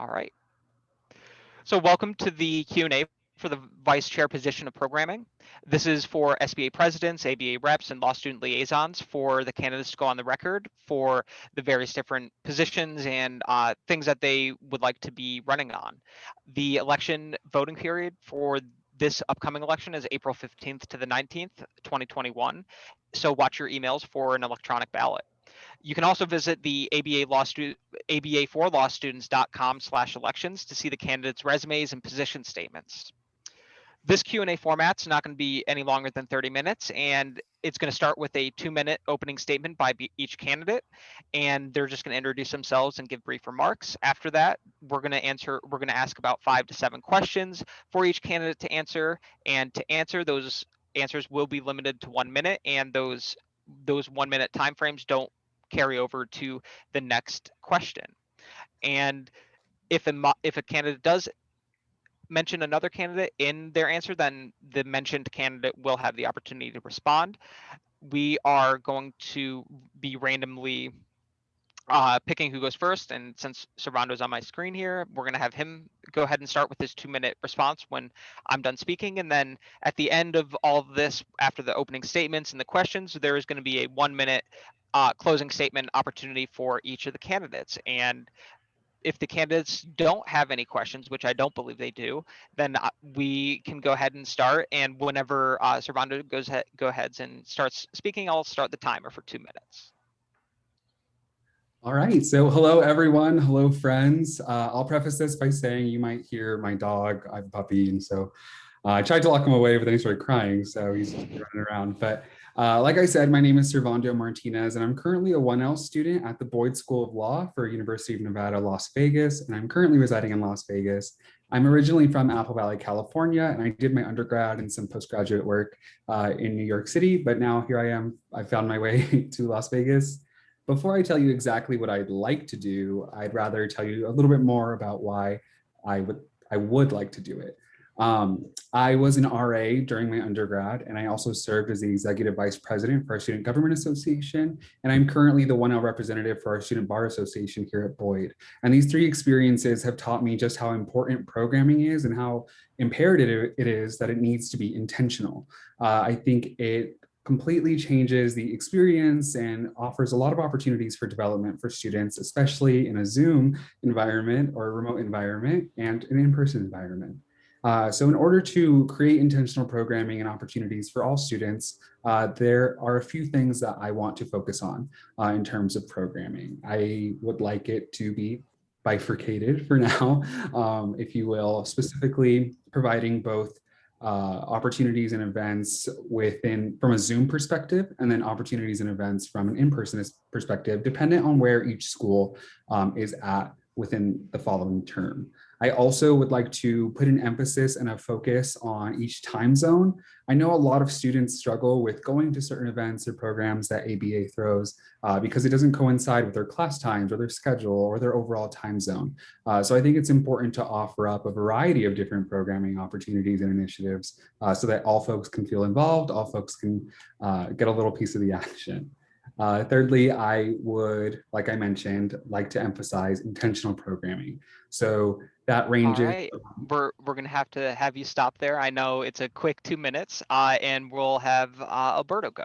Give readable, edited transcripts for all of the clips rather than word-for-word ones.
All right. So welcome to the Q&A for the Vice Chair position of programming. This is for SBA presidents, ABA reps, and law student liaisons for the candidates to go on the record for the various different positions and things that they would like to be running on. The election voting period for this upcoming election is April 15th to the 19th, 2021. So watch your emails for an electronic ballot. You can also visit the ABA4lawstudents.com/elections to see the candidates' resumes and position statements. This Q&A format's not going to be any longer than 30 minutes, and it's going to start with a 2-minute opening statement by each candidate, and they're just going to introduce themselves and give brief remarks. After that, we're going to ask about 5 to 7 questions for each candidate to answer, and to answer, those answers will be limited to 1 minute, and those 1-minute timeframes don't carry over to the next question. And if a candidate does mention another candidate in their answer, then the mentioned candidate will have the opportunity to respond. We are going to be randomly picking who goes first, and since Servando's on my screen here, we're going to have him go ahead and start with his 2-minute response when I'm done speaking, and then at the end of all of this, after the opening statements and the questions, there is going to be a 1-minute closing statement opportunity for each of the candidates. And if the candidates don't have any questions, which I don't believe they do, then we can go ahead and start. And whenever Servando go ahead and starts speaking, I'll start the timer for 2 minutes. All right, so hello everyone, hello friends. I'll preface this by saying you might hear my dog. I have a puppy, and so I tried to lock him away, but then he started crying, so he's just running around. But like I said, my name is Servando Martinez, and I'm currently a 1L student at the Boyd School of Law for University of Nevada, Las Vegas, and I'm currently residing in Las Vegas. I'm originally from Apple Valley, California, and I did my undergrad and some postgraduate work in New York City, but now here I am. I found my way to Las Vegas. Before I tell you exactly what I'd like to do, I'd rather tell you a little bit more about why I would like to do it. I was an RA during my undergrad, and I also served as the executive vice president for our Student Government Association, and I'm currently the 1L representative for our Student Bar Association here at Boyd. And these 3 experiences have taught me just how important programming is and how imperative it is that it needs to be intentional. I think it completely changes the experience and offers a lot of opportunities for development for students, especially in a Zoom environment or a remote environment and an in-person environment. So in order to create intentional programming and opportunities for all students, there are a few things that I want to focus on in terms of programming. I would like it to be bifurcated for now, if you will, specifically providing both opportunities and events from a Zoom perspective, and then opportunities and events from an in-person perspective, dependent on where each school is at within the following term. I also would like to put an emphasis and a focus on each time zone. I know a lot of students struggle with going to certain events or programs that ABA throws because it doesn't coincide with their class times or their schedule or their overall time zone. So I think it's important to offer up a variety of different programming opportunities and initiatives so that all folks can feel involved, all folks can get a little piece of the action. Thirdly, I would, like I mentioned, like to emphasize intentional programming. So that ranges. All right, we're going to have you stop there. I know it's a quick 2 minutes, and we'll have Alberto go.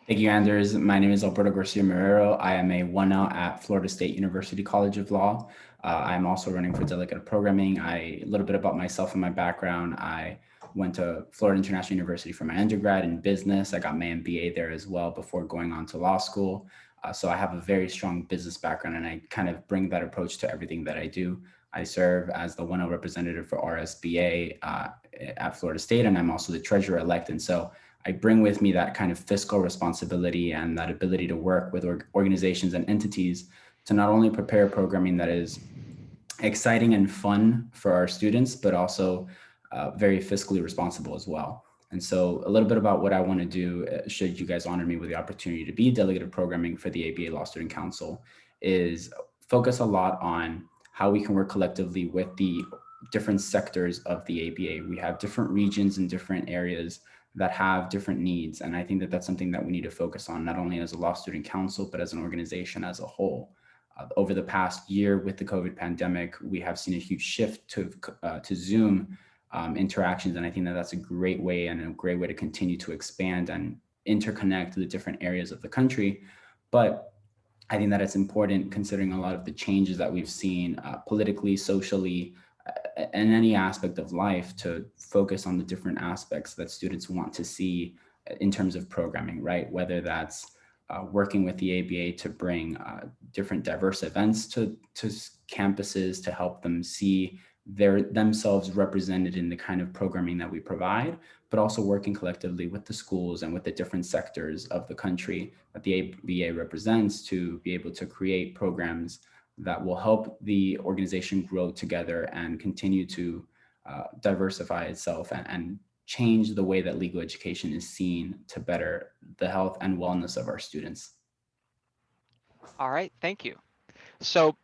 Thank you, Anders. My name is Alberto Garcia Marrero. I am a 1L at Florida State University College of Law. I'm also running for Delegate of Programming. A little bit about myself and my background. I went to Florida International University for my undergrad in business. I got my MBA there as well before going on to law school. So I have a very strong business background, and I kind of bring that approach to everything that I do. I serve as the 1L representative for RSBA at Florida State, and I'm also the treasurer-elect. And so I bring with me that kind of fiscal responsibility and that ability to work with organizations and entities to not only prepare programming that is exciting and fun for our students, but also very fiscally responsible as well. And so a little bit about what I want to do, should you guys honor me with the opportunity to be delegate of programming for the ABA Law Student Council, is focus a lot on how we can work collectively with the different sectors of the ABA. We have different regions and different areas that have different needs. And I think that that's something that we need to focus on, not only as a law student council, but as an organization as a whole. Over the past year with the COVID pandemic, we have seen a huge shift to Zoom interactions. And I think that that's a great way and a great way to continue to expand and interconnect the different areas of the country. But I think that it's important, considering a lot of the changes that we've seen politically, socially, in any aspect of life, to focus on the different aspects that students want to see in terms of programming, right? Whether that's working with the ABA to bring different diverse events to campuses to help them see themselves represented in the kind of programming that we provide, but also working collectively with the schools and with the different sectors of the country that the ABA represents to be able to create programs that will help the organization grow together and continue to diversify itself and change the way that legal education is seen to better the health and wellness of our students. All right, thank you. So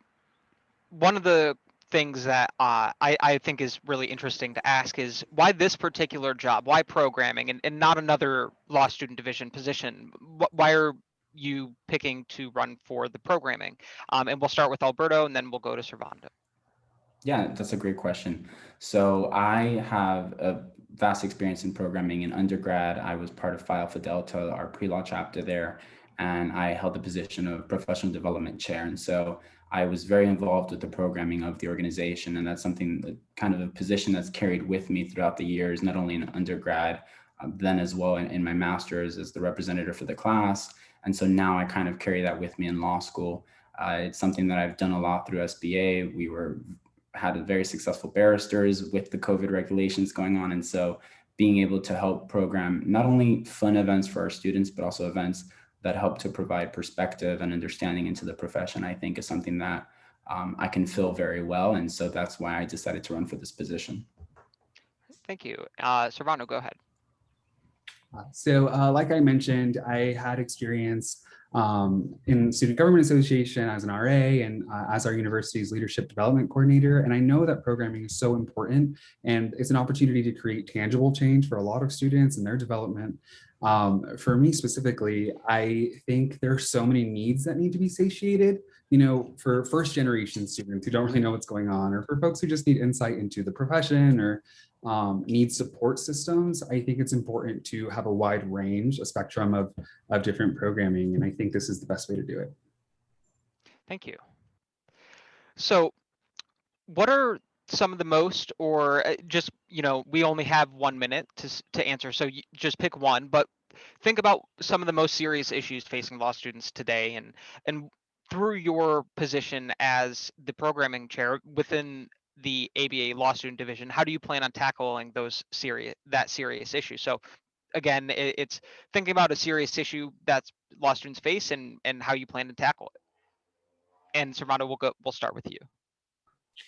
one of the things that I think is really interesting to ask is why this particular job, why programming and not another law student division position? Why are you picking to run for the programming? And we'll start with Alberto and then we'll go to Servando. Yeah, that's a great question. So I have a vast experience in programming. In undergrad, I was part of Phi Alpha Delta, our pre-law chapter there, and I held the position of professional development chair. And so I was very involved with the programming of the organization. And that's something that kind of a position that's carried with me throughout the years, not only in undergrad, then as well in my master's as the representative for the class. And so now I kind of carry that with me in law school. It's something that I've done a lot through SBA. We had a very successful barristers with the COVID regulations going on. And so being able to help program not only fun events for our students, but also events that help to provide perspective and understanding into the profession, I think is something that I can fill very well. And so that's why I decided to run for this position. Thank you. Servando, go ahead. So like I mentioned, I had experience in Student Government Association as an RA and as our university's leadership development coordinator. And I know that programming is so important and it's an opportunity to create tangible change for a lot of students and their development. For me specifically, I think there are so many needs that need to be satiated, you know, for first generation students who don't really know what's going on, or for folks who just need insight into the profession or need support systems. I think it's important to have a wide range, a spectrum of different programming. And I think this is the best way to do it. Thank you. So what are some of the most, or just, you know, we only have 1 minute to answer, so you just pick one, but think about some of the most serious issues facing law students today, and through your position as the programming chair within the ABA Law Student Division, how do you plan on tackling that serious issue? So again, it's thinking about a serious issue that law students face and how you plan to tackle it. And Servando, we'll start with you.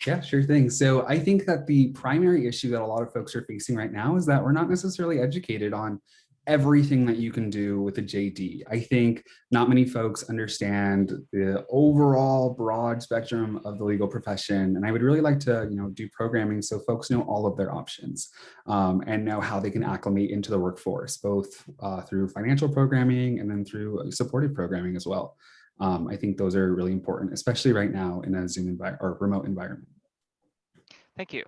Yeah, sure thing. So I think that the primary issue that a lot of folks are facing right now is that we're not necessarily educated on everything that you can do with a JD. I think not many folks understand the overall broad spectrum of the legal profession. And I would really like to, you know, do programming so folks know all of their options and know how they can acclimate into the workforce, both through financial programming and then through supportive programming as well. I think those are really important, especially right now in a Zoom or remote environment. Thank you.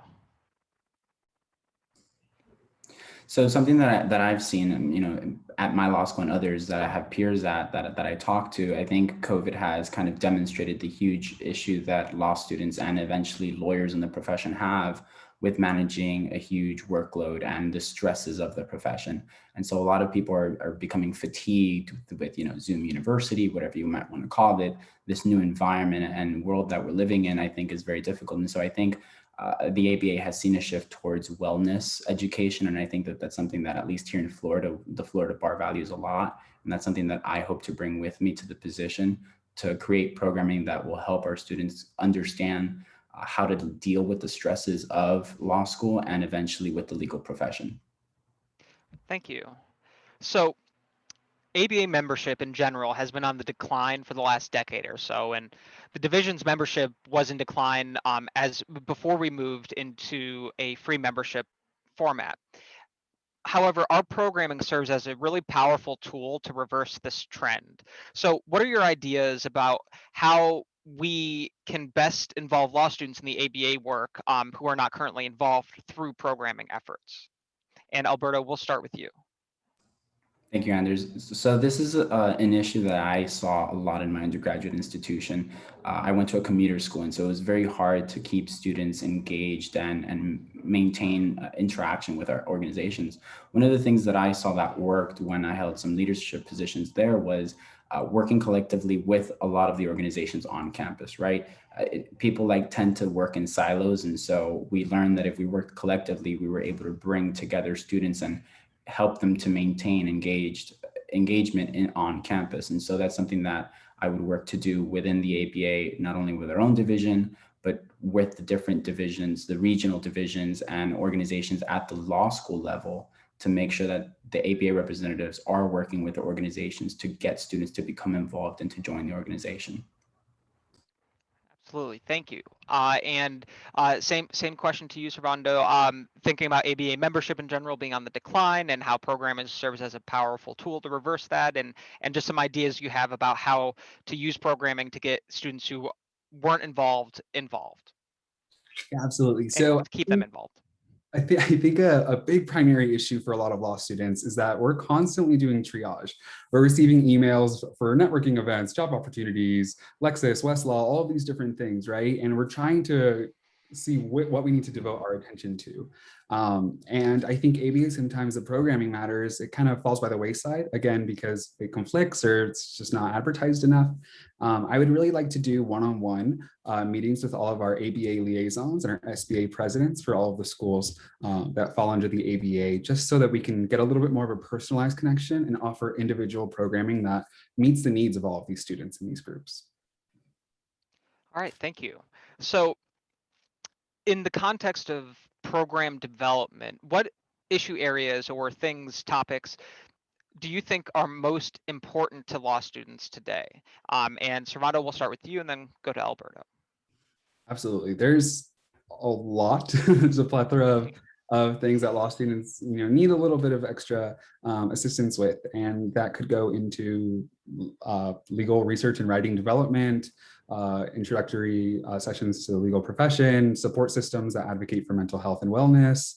So something that I've seen, you know, at my law school and others that I have peers that I talk to, I think COVID has kind of demonstrated the huge issue that law students and eventually lawyers in the profession have with managing a huge workload and the stresses of the profession. And so a lot of people are becoming fatigued with, you know, Zoom University, whatever you might want to call it. This new environment and world that we're living in, I think, is very difficult. And so I think the ABA has seen a shift towards wellness education. And I think that that's something that, at least here in Florida, the Florida bar values a lot. And that's something that I hope to bring with me to the position, to create programming that will help our students understand how to deal with the stresses of law school and eventually with the legal profession. Thank you. So ABA membership in general has been on the decline for the last decade or so, and the division's membership was in decline as before we moved into a free membership format. However, our programming serves as a really powerful tool to reverse this trend. So what are your ideas about how we can best involve law students in the ABA work who are not currently involved through programming efforts. And Alberto, we'll start with you. Thank you, Anders. So this is an issue that I saw a lot in my undergraduate institution. I went to a commuter school, and so it was very hard to keep students engaged and maintain interaction with our organizations. One of the things that I saw that worked when I held some leadership positions there was working collectively with a lot of the organizations on campus, right? People tend to work in silos, and so we learned that if we worked collectively, we were able to bring together students and help them to maintain engagement on campus. And so that's something that I would work to do within the ABA, not only with our own division, but with the different divisions, the regional divisions and organizations at the law school level, to make sure that the ABA representatives are working with the organizations to get students to become involved and to join the organization. Absolutely, thank you. And same question to you, Servando. Thinking about ABA membership in general being on the decline, and how programming serves as a powerful tool to reverse that, and just some ideas you have about how to use programming to get students who weren't involved. Absolutely. And So to keep them involved. I think a big primary issue for a lot of law students is that we're constantly doing triage. We're receiving emails for networking events, job opportunities, Lexis, Westlaw, all of these different things, right? And we're trying to see what we need to devote our attention to. And I think ABA, sometimes the programming matters, it kind of falls by the wayside, again, because it conflicts or it's just not advertised enough. I would really like to do one-on-one meetings with all of our ABA liaisons and our SBA presidents for all of the schools that fall under the ABA, just so that we can get a little bit more of a personalized connection and offer individual programming that meets the needs of all of these students in these groups. All right, thank you. So in the context of program development, what issue areas or things, topics, do you think are most important to law students today? And Servando, we'll start with you and then go to Alberto. Absolutely. There's a lot. There's a plethora of things that law students need a little bit of extra assistance with. And that could go into legal research and writing development, introductory sessions to the legal profession, support systems that advocate for mental health and wellness,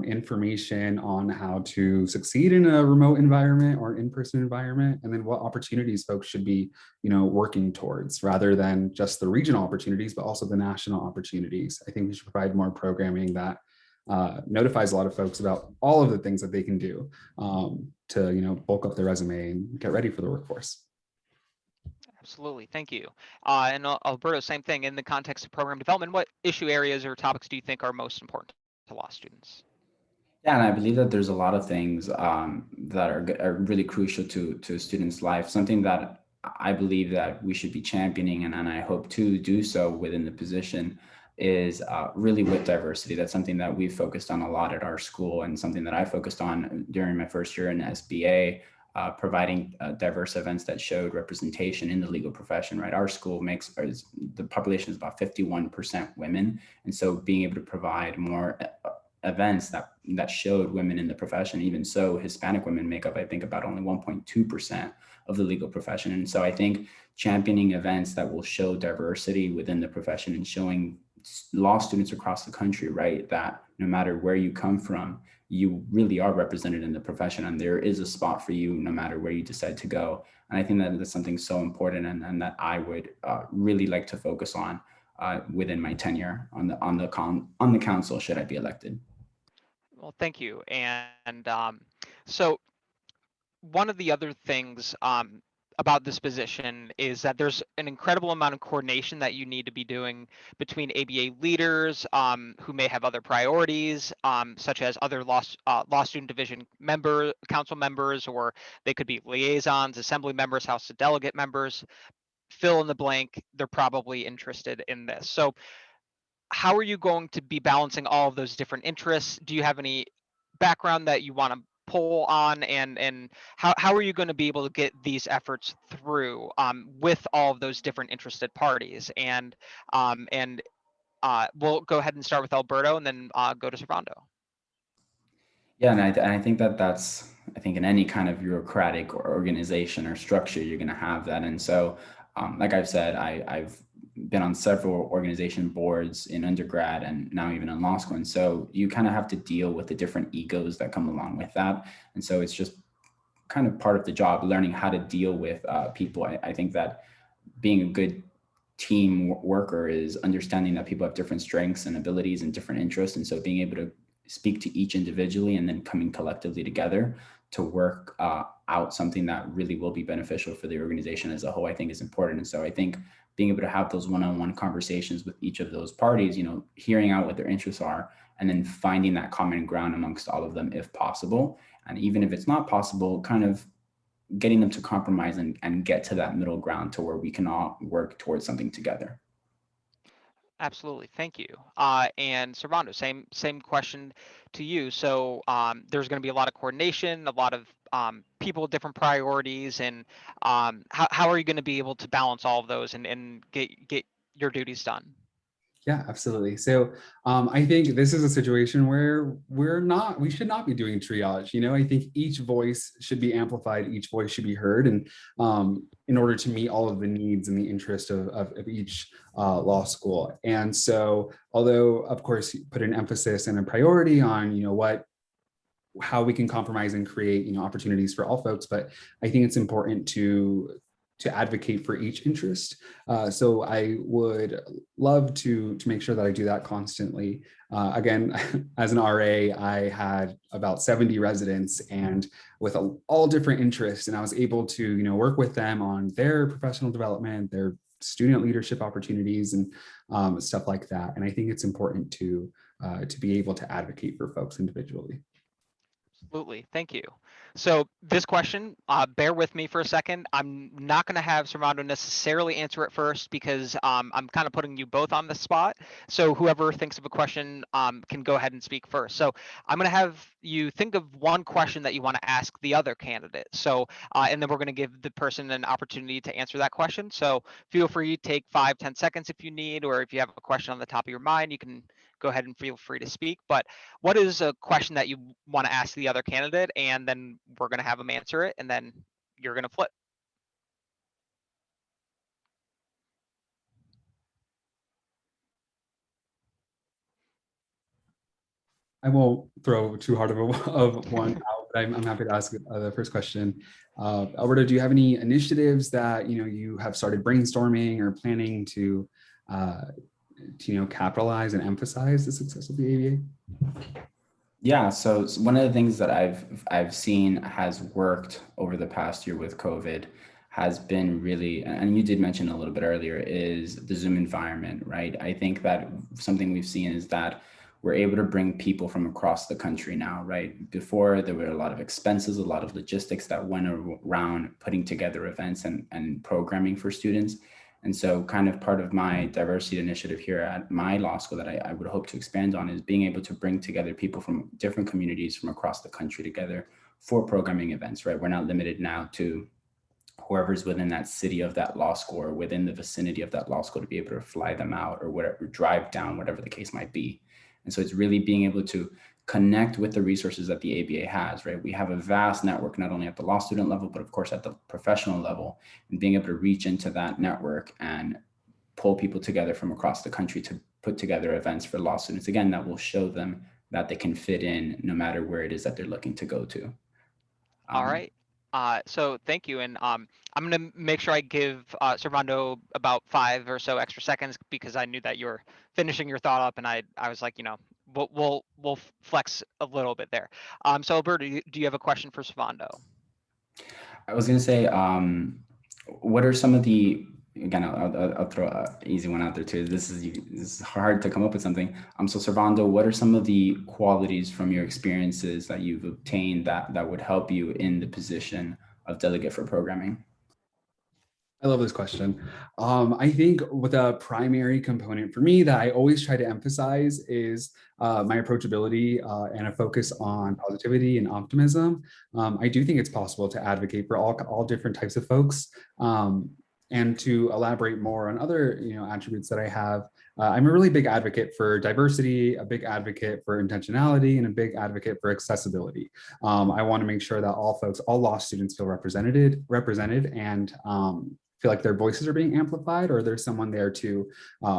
information on how to succeed in a remote environment or in-person environment, and then what opportunities folks should be working towards, rather than just the regional opportunities, but also the national opportunities. I think we should provide more programming that notifies a lot of folks about all of the things that they can do to bulk up their resume and get ready for the workforce. Absolutely, thank you. And Alberto, same thing. In the context of program development, what issue areas or topics do you think are most important to law students? Yeah, and I believe that there's a lot of things that are really crucial to a student's life. Something that I believe that we should be championing, and I hope to do so within the position, is really with diversity. That's something that we've focused on a lot at our school, and something that I focused on during my first year in SBA, providing diverse events that showed representation in the legal profession, right? Our school the population is about 51% women. And so being able to provide more events that showed women in the profession. Even so, Hispanic women make up, I think, about only 1.2% of the legal profession. And so I think championing events that will show diversity within the profession and showing law students across the country, right, that no matter where you come from, you really are represented in the profession, and there is a spot for you no matter where you decide to go. And I think that that's something so important, and that I would really like to focus on within my tenure on the council, should I be elected. Well, thank you. And so one of the other things about this position is that there's an incredible amount of coordination that you need to be doing between ABA leaders who may have other priorities, such as other law student division council members, or they could be liaisons, assembly members, House of Delegate members. Fill in the blank, they're probably interested in this. So how are you going to be balancing all of those different interests? Do you have any background that you want to pull on, and how are you going to be able to get these efforts through with all of those different interested parties? And we'll go ahead and start with Alberto and then go to Servando. Yeah, and I think that's, I think in any kind of bureaucratic or organization or structure, you're going to have that. And so Like I've said, I've been on several organization boards in undergrad and now even in law school. And so you kind of have to deal with the different egos that come along with that. And so it's just kind of part of the job, learning how to deal with people. I think that being a good team worker is understanding that people have different strengths and abilities and different interests. And so being able to speak to each individually and then coming collectively together to work out something that really will be beneficial for the organization as a whole, I think is important. And so I think being able to have those one-on-one conversations with each of those parties, hearing out what their interests are, and then finding that common ground amongst all of them if possible. And even if it's not possible, kind of getting them to compromise and get to that middle ground to where we can all work towards something together. Absolutely, thank you. And Servando, same question to you. So there's going to be a lot of coordination, a lot of people with different priorities, and how are you going to be able to balance all of those and get your duties done? Yeah, absolutely. So I think this is a situation where we should not be doing triage. I think each voice should be amplified, each voice should be heard, and in order to meet all of the needs and the interest of each law school. And so, although of course you put an emphasis and a priority on how we can compromise and create opportunities for all folks, but I think it's important to advocate for each interest. So I would love to make sure that I do that constantly. Again, as an RA, I had about 70 residents and with all different interests, and I was able to work with them on their professional development, their student leadership opportunities, and stuff like that. And I think it's important to be able to advocate for folks individually. Absolutely. Thank you. So this question, bear with me for a second. I'm not going to have Servando necessarily answer it first because I'm kind of putting you both on the spot. So whoever thinks of a question can go ahead and speak first. So I'm going to have you think of one question that you want to ask the other candidate. So, and then we're going to give the person an opportunity to answer that question. So feel free to take 5-10 seconds if you need, or if you have a question on the top of your mind, you can go ahead and feel free to speak. But what is a question that you want to ask the other candidate, and then we're going to have them answer it, and then you're going to flip. I won't throw too hard of one out, but I'm happy to ask the first question. Alberto, do you have any initiatives that you have started brainstorming or planning to capitalize and emphasize the success of the ABA? Yeah, so one of the things that I've seen has worked over the past year with COVID has been really, and you did mention a little bit earlier, is the Zoom environment, right? I think that something we've seen is that we're able to bring people from across the country now, right? Before there were a lot of expenses, a lot of logistics that went around putting together events and programming for students. And so kind of part of my diversity initiative here at my law school that I would hope to expand on is being able to bring together people from different communities from across the country together for programming events, right? We're not limited now to whoever's within that city of that law school or within the vicinity of that law school to be able to fly them out or whatever, drive down, whatever the case might be. And so it's really being able to connect with the resources that the ABA has, right? We have a vast network, not only at the law student level, but of course at the professional level, and being able to reach into that network and pull people together from across the country to put together events for law students, again, that will show them that they can fit in no matter where it is that they're looking to go to. All right. So thank you. And I'm going to make sure I give Servando about 5 or so extra seconds because I knew that you were finishing your thought up, and I was like, we'll flex a little bit there. So Alberto, do you have a question for Servando? I was going to say, what are some of the, again, I'll throw an easy one out there too. This is hard to come up with something. So Servando, what are some of the qualities from your experiences that you've obtained that would help you in the position of delegate for programming? I love this question. I think with a primary component for me that I always try to emphasize is my approachability and a focus on positivity and optimism. I do think it's possible to advocate for all different types of folks. And to elaborate more on other attributes that I have, I'm a really big advocate for diversity, a big advocate for intentionality, and a big advocate for accessibility. I want to make sure that all law students feel represented, and feel like their voices are being amplified, or there's someone there to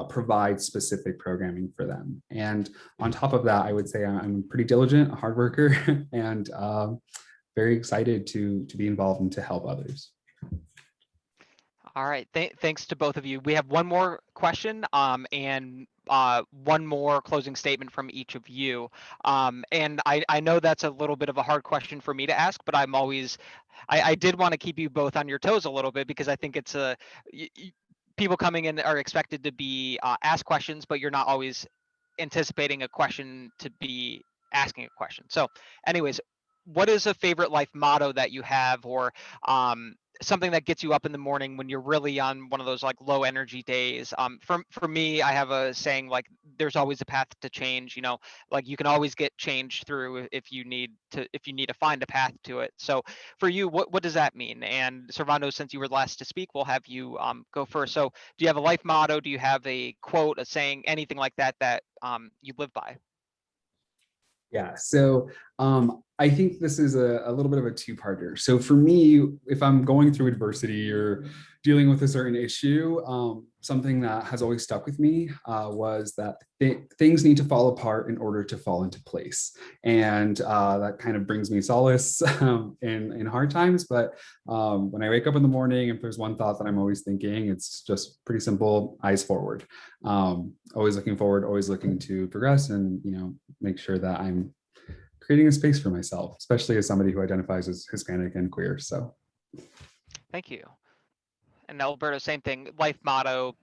provide specific programming for them. And on top of that, I would say I'm pretty diligent, a hard worker, and very excited to be involved and to help others. All right, thanks to both of you. We have one more question and one more closing statement from each of you. And I know that's a little bit of a hard question for me to ask, but I did want to keep you both on your toes a little bit, because I think it's people coming in are expected to be asked questions, but you're not always anticipating a question to be asking a question. So anyways, what is a favorite life motto that you have, or something that gets you up in the morning when you're really on one of those like low energy days? For me, I have a saying like, there's always a path to change. You know, like you can always get change through if you need to find a path to it. So for you, what does that mean? And Servando, since you were last to speak, we'll have you go first. So do you have a life motto? Do you have a quote, a saying, anything like that that you live by? Yeah, so I think this is a little bit of a two-parter. So for me, if I'm going through adversity or dealing with a certain issue, something that has always stuck with me was that things need to fall apart in order to fall into place. And that kind of brings me solace in hard times. But when I wake up in the morning, if there's one thought that I'm always thinking, it's just pretty simple: eyes forward. Always looking forward, always looking to progress, and make sure that I'm creating a space for myself, especially as somebody who identifies as Hispanic and queer. So Thank you. And Alberto, same thing. Life motto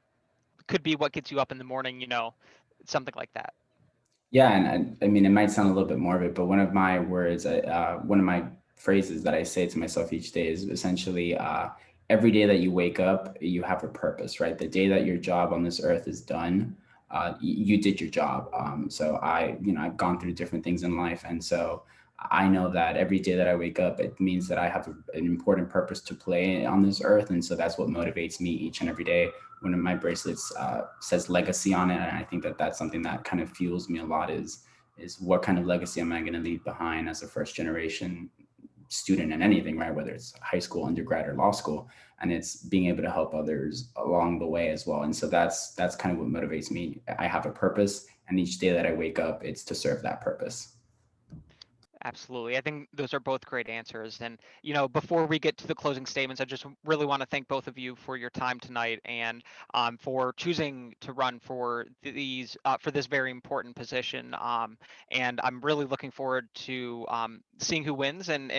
could be what gets you up in the morning, something like that. Yeah, and I mean, it might sound a little bit morbid, but one of my words, one of my phrases that I say to myself each day is essentially, every day that you wake up, you have a purpose, right? The day that your job on this earth is done, you did your job. So I've gone through different things in life, and so I know that every day that I wake up, it means that I have an important purpose to play on this earth, and so that's what motivates me each and every day. One of my bracelets says legacy on it, and I think that that's something that kind of fuels me a lot. Is what kind of legacy am I going to leave behind as a first generation student in anything, right? Whether it's high school, undergrad, or law school, and it's being able to help others along the way as well. And so that's kind of what motivates me. I have a purpose, and each day that I wake up, it's to serve that purpose. Absolutely. I think those are both great answers. And, before we get to the closing statements, I just really want to thank both of you for your time tonight, and for choosing to run for for this very important position. And I'm really looking forward to seeing who wins. And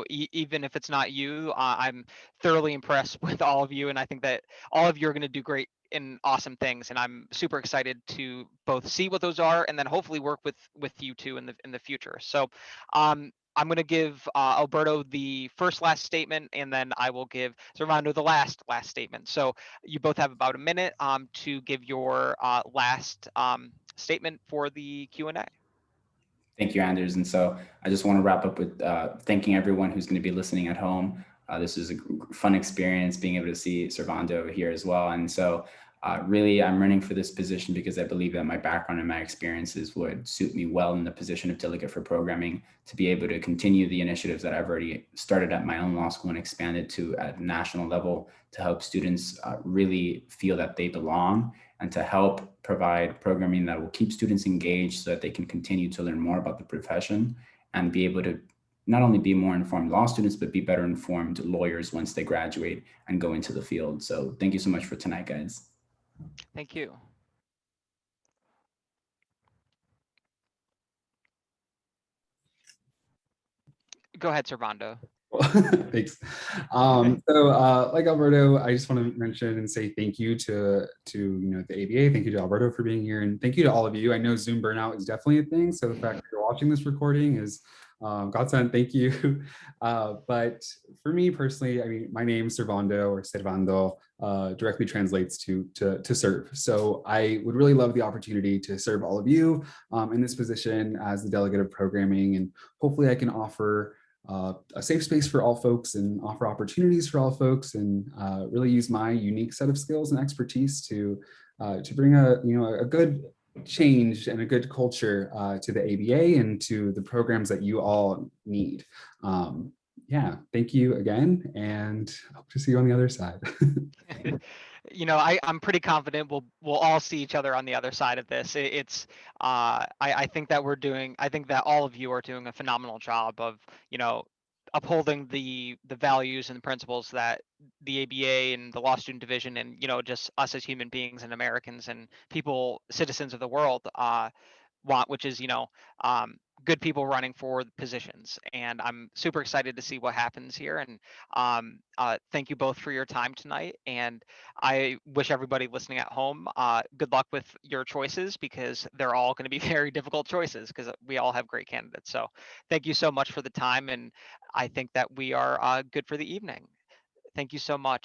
even if it's not you, I'm thoroughly impressed with all of you. And I think that all of you are going to do great and awesome things, and I'm super excited to both see what those are and then hopefully work with you two in the future. So I'm going to give Alberto the last statement, and then I will give Servando the last statement. So you both have about a minute to give your last statement for the Q&A. Thank you, Anders. And so I just want to wrap up with thanking everyone who's going to be listening at home. This is a fun experience being able to see Servando here as well. And so really, I'm running for this position because I believe that my background and my experiences would suit me well in the position of delegate for programming, to be able to continue the initiatives that I've already started at my own law school and expanded to at a national level, to help students really feel that they belong, and to help provide programming that will keep students engaged so that they can continue to learn more about the profession and be able to not only be more informed law students, but be better informed lawyers once they graduate and go into the field. So thank you so much for tonight, guys. Thank you. Go ahead, Servando. Thanks. Like Alberto, I just want to mention and say thank you to the ABA. Thank you to Alberto for being here, and thank you to all of you. I know Zoom burnout is definitely a thing, so the fact that you're watching this recording is godsend. Thank you. But for me personally, I mean, my name Servando, or Servando, directly translates to serve. So I would really love the opportunity to serve all of you in this position as the delegate of programming, and hopefully I can offer a safe space for all folks and offer opportunities for all folks, and really use my unique set of skills and expertise to bring a good change and a good culture to the ABA and to the programs that you all need. yeah, thank you again, and hope to see you on the other side. You know, I'm pretty confident we'll all see each other on the other side of this. It's I think that I think that all of you are doing a phenomenal job of, you know, upholding the values and principles that the ABA and the Law Student Division and, you know, just us as human beings and Americans and people, citizens of the world, want, which is, you know, good people running for the positions. And I'm super excited to see what happens here. And thank you both for your time tonight. And I wish everybody listening at home good luck with your choices, because they're all going to be very difficult choices, because we all have great candidates. So thank you so much for the time. And I think that we are good for the evening. Thank you so much.